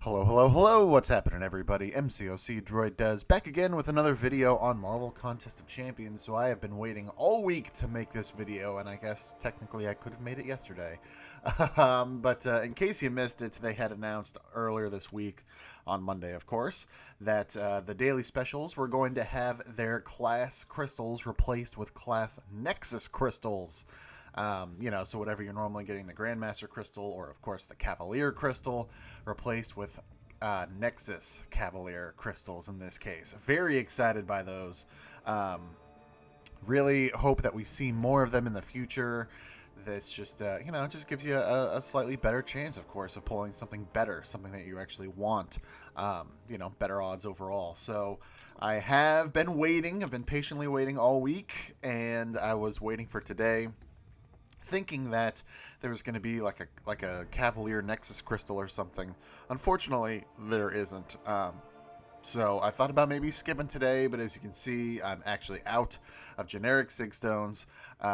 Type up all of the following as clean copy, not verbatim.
Hello, hello, hello, what's happening everybody? MCOC Droid does back again with another video on Marvel Contest of Champions. So I have been waiting all week to make this video, and I guess technically I could have made it yesterday. But in case you missed it, they had announced earlier this week, on Monday of course, that the daily specials were going to have their class crystals replaced with class Nexus crystals. So whatever you're normally getting, the Grandmaster Crystal, or of course the Cavalier Crystal, replaced with Nexus Cavalier Crystals in this case. Very excited by those. Really hope that we see more of them in the future. This just, just gives you a slightly better chance, of course, of pulling something better, something that you actually want, better odds overall. So I have been waiting. I've been patiently waiting all week, and I was waiting for today, thinking that there was going to be like a Cavalier Nexus crystal or something. Unfortunately, there isn't. So I thought about maybe skipping today, but as you can see, I'm actually out of generic Sig Stones, and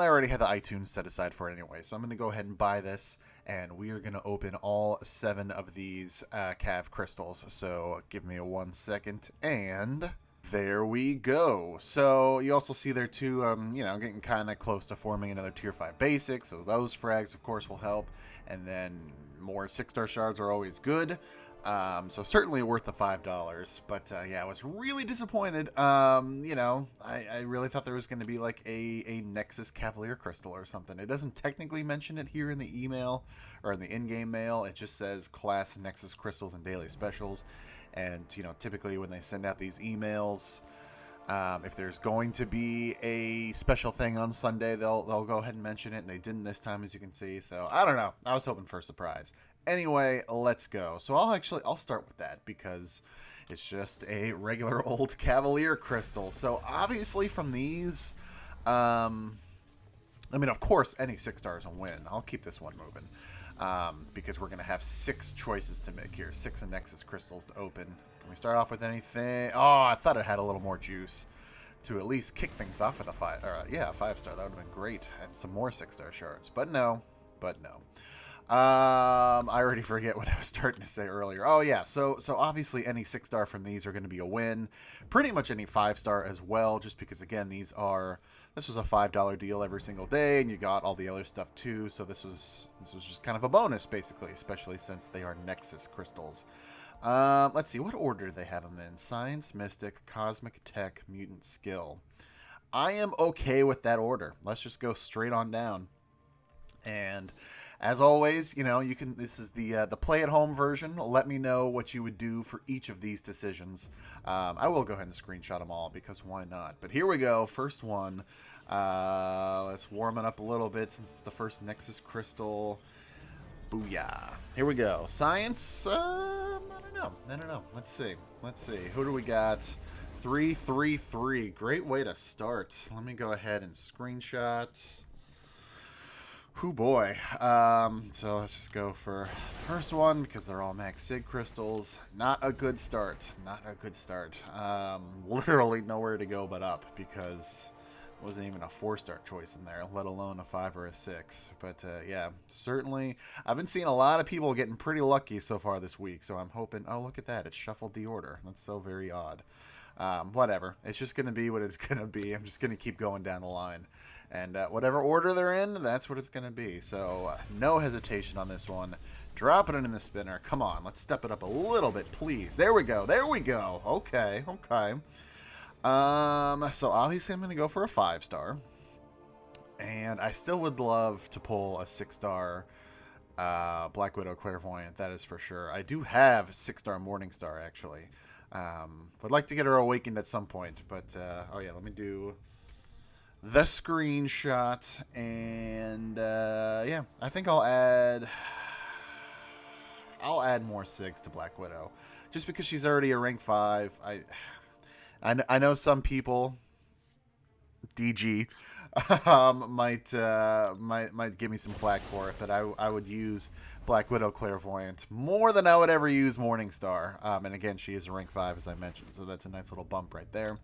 I already had the iTunes set aside for it anyway. So I'm going to go ahead and buy this, and we are going to open all 7 of these Cav crystals. So give me 1 second, and there we go. So you also see there too, getting kind of close to forming another tier 5 basic. So those frags, of course, will help. And then more 6-star shards are always good. So certainly worth the $5. But yeah, I was really disappointed. I really thought there was going to be like a Nexus Cavalier crystal or something. It doesn't technically mention it here in the email or in the in-game mail. It just says class Nexus crystals and daily specials. And, typically when they send out these emails, if there's going to be a special thing on Sunday, they'll go ahead and mention it. And they didn't this time, as you can see. So, I don't know. I was hoping for a surprise. Anyway, let's go. So, I'll start with that because it's just a regular old Cavalier crystal. So, obviously from these, of course, any 6 stars will win. I'll keep this one moving. Because we're going to have 6 choices to make here. 6 Nexus crystals to open. Can we start off with anything? Oh, I thought it had a little more juice to at least kick things off with a 5. A 5-star. That would have been great. And some more 6-star shards. But no. I already forget what I was starting to say earlier. Oh, yeah. So obviously any 6-star from these are going to be a win. Pretty much any 5-star as well, just because, again, this was a $5 deal every single day, and you got all the other stuff too. So this was just kind of a bonus, basically, especially since they are Nexus crystals. Let's see, what order do they have them in? Science, Mystic, Cosmic, Tech, Mutant, Skill. I am okay with that order. Let's just go straight on down. And as always, you can. This is the play-at-home version. Let me know what you would do for each of these decisions. I will go ahead and screenshot them all because why not? But here we go. First one. Let's warm it up a little bit since it's the first Nexus crystal. Booyah! Here we go. Science. I don't know. Let's see. Who do we got? 333. Great way to start. Let me go ahead and screenshot. Whoo boy. So let's just go for the first one because they're all max Sig crystals. Not a good start. Literally nowhere to go but up because there wasn't even a 4-star choice in there, let alone a 5 or a 6. But yeah, certainly I've been seeing a lot of people getting pretty lucky so far this week. So I'm hoping, oh, look at that. It shuffled the order. That's so very odd. Whatever. It's just going to be what it's going to be. I'm just going to keep going down the line. And whatever order they're in, that's what it's going to be. So no hesitation on this one. Dropping it in the spinner. Come on, let's step it up a little bit, please. There we go. Okay. So obviously I'm going to go for a 5-star. And I still would love to pull a 6-star Black Widow Clairvoyant, that is for sure. I do have 6-star Morningstar, actually. Would like to get her awakened at some point. But, oh yeah, let me do the screenshot, and yeah, I think I'll add more 6 to Black Widow, just because she's already a rank 5. I know some people, DG, might give me some flack for it, but I would use Black Widow Clairvoyant more than I would ever use Morningstar. And again, she is a rank 5, as I mentioned, so that's a nice little bump right there.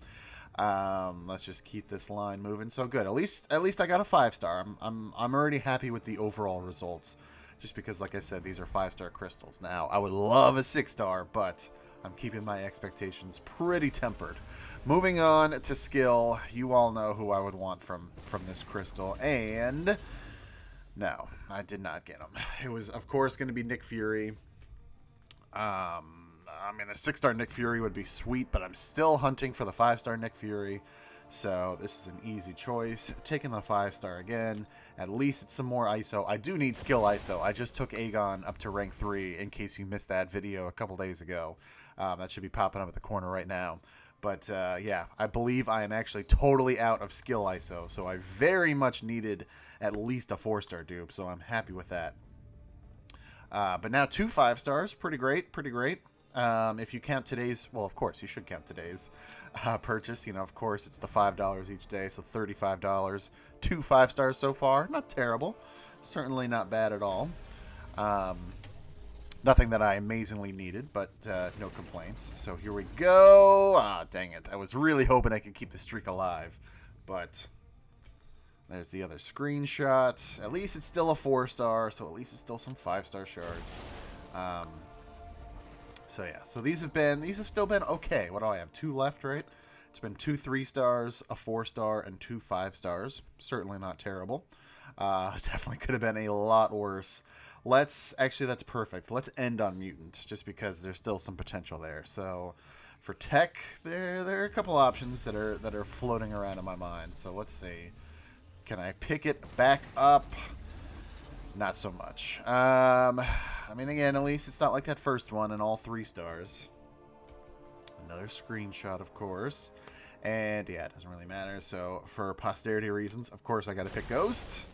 Let's just keep this line moving. So good. At least I got a 5-star. I'm already happy with the overall results. just because, like I said, these are 5-star crystals. Now, I would love a 6-star, but I'm keeping my expectations pretty tempered. Moving on to skill, you all know who I would want from this crystal, and no, I did not get him. It was, of course, going to be Nick Fury. I mean, a 6-star Nick Fury would be sweet, but I'm still hunting for the 5-star Nick Fury. So this is an easy choice. Taking the 5-star again. At least it's some more ISO. I do need skill ISO. I just took Aegon up to rank 3 in case you missed that video a couple days ago. That should be popping up at the corner right now. But yeah, I believe I am actually totally out of skill ISO. So I very much needed at least a 4-star dupe. So I'm happy with that. But now 2 5-stars. Pretty great. Pretty great. If you count today's, well, of course, you should count today's purchase. You know, of course, it's the $5 each day, so $35. 2 5-stars so far. Not terrible. Certainly not bad at all. Nothing that I amazingly needed, but no complaints. So here we go. Ah, dang it. I was really hoping I could keep the streak alive, but there's the other screenshot. At least it's still a 4-star, so at least it's still some 5-star shards. So yeah, so these have still been okay. What do I have? 2 left, right? It's been 2 3-stars, a 4-star, and 2 5-stars. Certainly not terrible. Definitely could have been a lot worse. Actually, that's perfect. Let's end on Mutant, just because there's still some potential there. So for tech, there are a couple options that are floating around in my mind. So let's see. Can I pick it back up? Not so much. I mean, again, at least it's not like that first one in all 3 stars. Another screenshot, of course. And yeah, it doesn't really matter. So for posterity reasons, of course, I got to pick Ghost,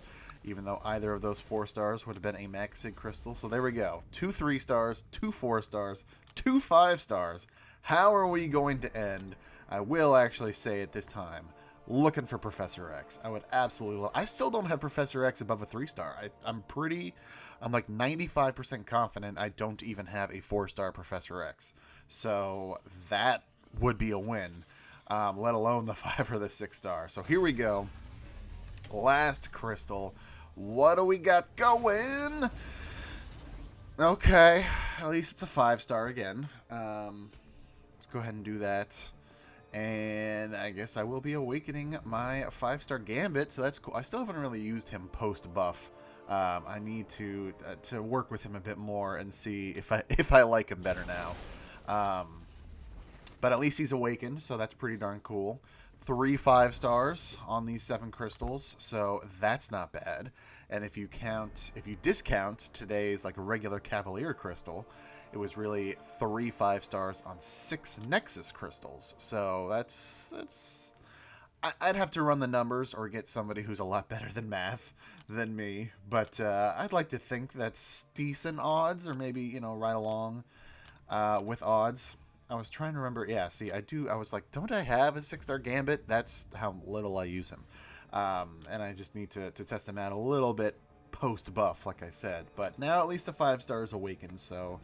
even though either of those 4 stars would have been a max sig crystal. So there we go. 2 3-stars, 2 4-stars, 2 5-stars. How are we going to end? I will actually say it this time. Looking for Professor X. I would absolutely love. I still don't have Professor X above a 3-star. I'm like 95% confident I don't even have a 4-star Professor X. So that would be a win, let alone the 5 or the 6-star. So here we go. Last crystal. What do we got going? Okay, at least it's a 5-star again. Let's go ahead and do that. And I guess I will be awakening my 5-star Gambit, so that's cool. I still haven't really used him post-buff. I need to work with him a bit more and see if I like him better now. But at least he's awakened, so that's pretty darn cool. 3 5-stars on these 7 crystals, so that's not bad. And if you discount today's like regular Cavalier crystal, it was really 3 5-stars on 6 Nexus crystals. So that's I'd have to run the numbers or get somebody who's a lot better than math than me. But I'd like to think that's decent odds, or maybe, you know, right along with odds. I was trying to remember. Yeah, see, I was like, don't I have a 6-star Gambit? That's how little I use him. And I just need to test him out a little bit post-buff, like I said. But now at least the 5-star is awakened, so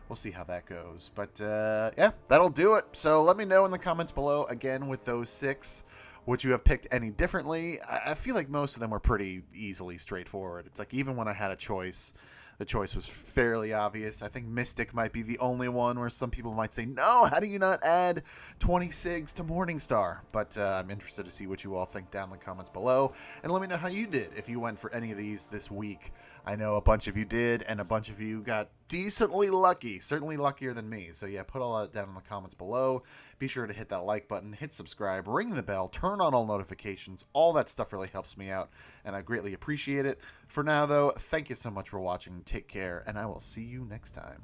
we'll see how that goes. But yeah, that'll do it. So let me know in the comments below, again, with those 6, would you have picked any differently? I feel like most of them were pretty easily straightforward. It's like even when I had a choice, the choice was fairly obvious. I think Mystic might be the only one where some people might say, no, how do you not add 20 SIGs to Morningstar? But I'm interested to see what you all think down in the comments below. And let me know how you did if you went for any of these this week. I know a bunch of you did, and a bunch of you got decently lucky. Certainly luckier than me. So yeah, put all that down in the comments below. Be sure to hit that like button, hit subscribe, ring the bell, turn on all notifications. All that stuff really helps me out, and I greatly appreciate it. For now, though, thank you so much for watching. Take care, and I will see you next time.